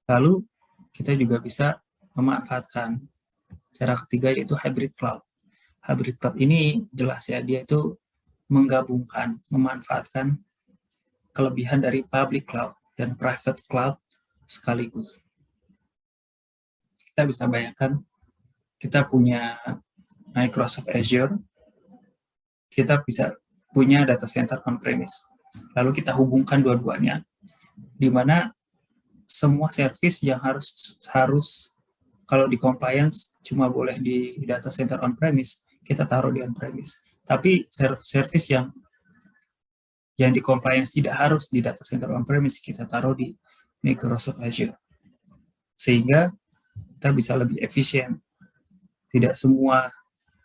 Lalu kita juga bisa memanfaatkan cara ketiga, yaitu hybrid cloud. Hybrid cloud ini jelas ya, dia itu menggabungkan, memanfaatkan kelebihan dari public cloud dan private cloud sekaligus. Kita bisa bayangkan, kita punya Microsoft Azure, kita bisa punya data center on-premise. Lalu kita hubungkan dua-duanya, di mana semua service yang harus kalau di compliance cuma boleh di data center on-premise, kita taruh di on-premise. Tapi service yang di compliance tidak harus di data center on-premise, kita taruh di Microsoft Azure. Sehingga kita bisa lebih efisien. Tidak semua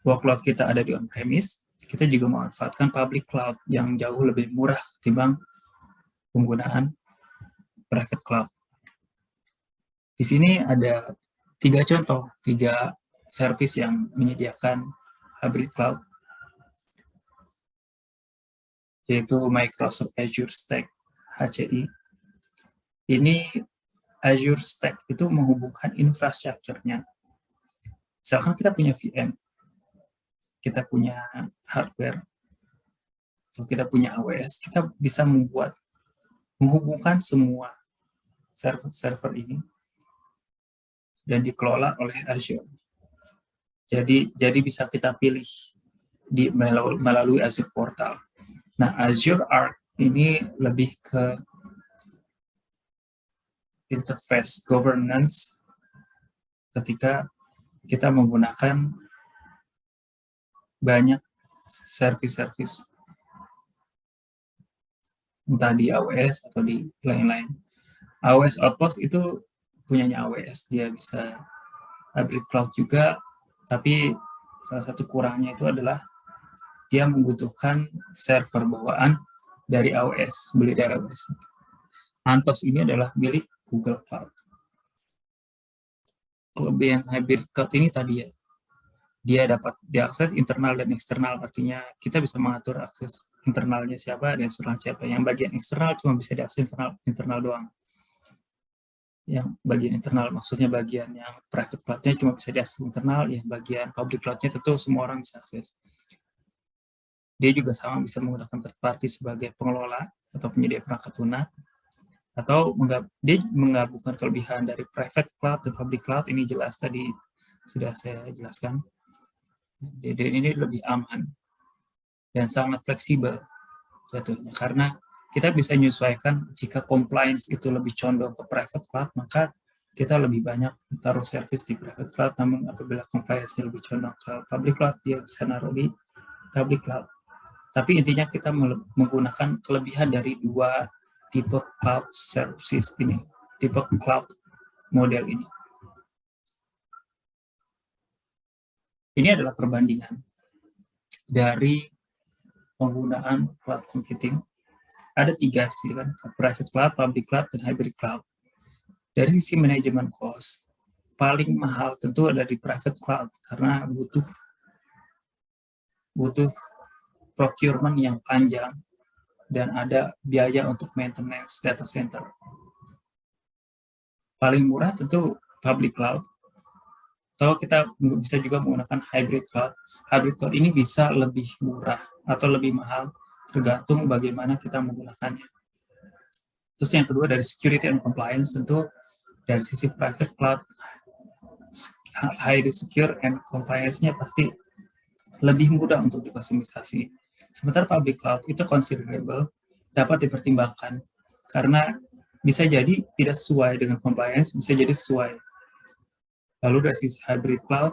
workload kita ada di on-premise, kita juga memanfaatkan public cloud yang jauh lebih murah ketimbang penggunaan private cloud. Di sini ada 3 contoh, 3 service yang menyediakan hybrid cloud, yaitu Microsoft Azure Stack, HCI. Ini Azure Stack itu menghubungkan infrastrukturnya. Misalkan kita punya VM, kita punya hardware, atau kita punya AWS, kita bisa menghubungkan semua server ini dan dikelola oleh Azure. Jadi bisa kita pilih melalui Azure Portal. Nah, Azure Arc ini lebih ke interface governance ketika kita menggunakan banyak service-service, entah di AWS atau di lain-lain. AWS Outpost itu punyanya AWS, dia bisa hybrid cloud juga, tapi salah satu kurangnya itu adalah dia membutuhkan server bawaan dari AWS, beli dari AWS. Anthos ini adalah milik Google Cloud. Kelebihan hybrid cloud ini tadi ya, dia dapat diakses internal dan eksternal, artinya kita bisa mengatur akses internalnya siapa dan eksternal siapa. Yang bagian eksternal cuma bisa diakses internal doang. Yang bagian internal maksudnya bagian yang private cloud-nya cuma bisa diakses internal, yang bagian public cloud-nya tentu semua orang bisa akses. Dia juga sama bisa menggunakan third party sebagai pengelola atau penyedia perangkat lunak, atau dia menggabungkan kelebihan dari private cloud dan public cloud. Ini jelas tadi sudah saya jelaskan. Ini lebih aman dan sangat fleksibel jatuhnya, karena kita bisa menyesuaikan. Jika compliance itu lebih condong ke private cloud, maka kita lebih banyak taruh service di private cloud, namun apabila compliance-nya lebih condong ke public cloud, dia bisa naruh di public cloud. Tapi intinya kita menggunakan kelebihan dari 2 tipe cloud services ini, tipe cloud model ini. Ini adalah perbandingan dari penggunaan cloud computing. Ada 3 di sini kan, private cloud, public cloud, dan hybrid cloud. Dari sisi manajemen cost, paling mahal tentu ada di private cloud, karena butuh procurement yang panjang dan ada biaya untuk maintenance data center. Paling murah tentu public cloud, atau kita bisa juga menggunakan hybrid cloud. Hybrid cloud ini bisa lebih murah atau lebih mahal, tergantung bagaimana kita menggunakannya. Terus yang kedua, dari security and compliance, tentu dari sisi private cloud, highly secure and compliance-nya pasti lebih mudah untuk dikustomisasi. Sementara public cloud itu considerable, dapat dipertimbangkan, karena bisa jadi tidak sesuai dengan compliance, bisa jadi sesuai. Lalu dari sisi hybrid cloud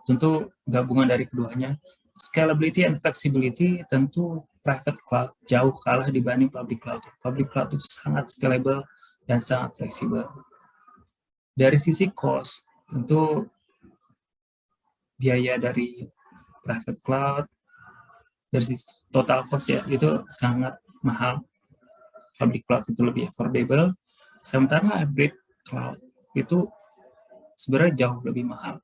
tentu gabungan dari keduanya. Scalability and flexibility, tentu private cloud jauh kalah dibanding public cloud. Public cloud itu sangat scalable dan sangat fleksibel. Dari sisi cost, tentu biaya dari private cloud, dari sisi total cost ya, itu sangat mahal. Public cloud itu lebih affordable, sementara hybrid cloud itu sebenarnya jauh lebih mahal.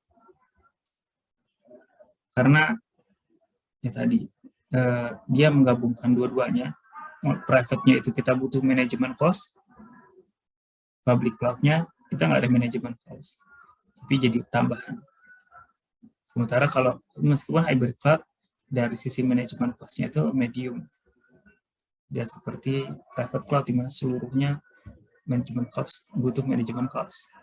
Karena ya tadi, dia menggabungkan dua-duanya, private-nya itu kita butuh manajemen cost, public cloud-nya kita nggak ada manajemen cost, tapi jadi tambahan. Sementara kalau meskipun hybrid cloud, dari sisi manajemen cost-nya itu medium. Dia seperti private cloud, di mana seluruhnya manajemen cost, butuh manajemen cost.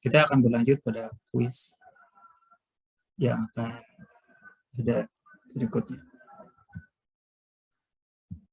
Kita akan berlanjut pada kuis yang akan ada berikutnya.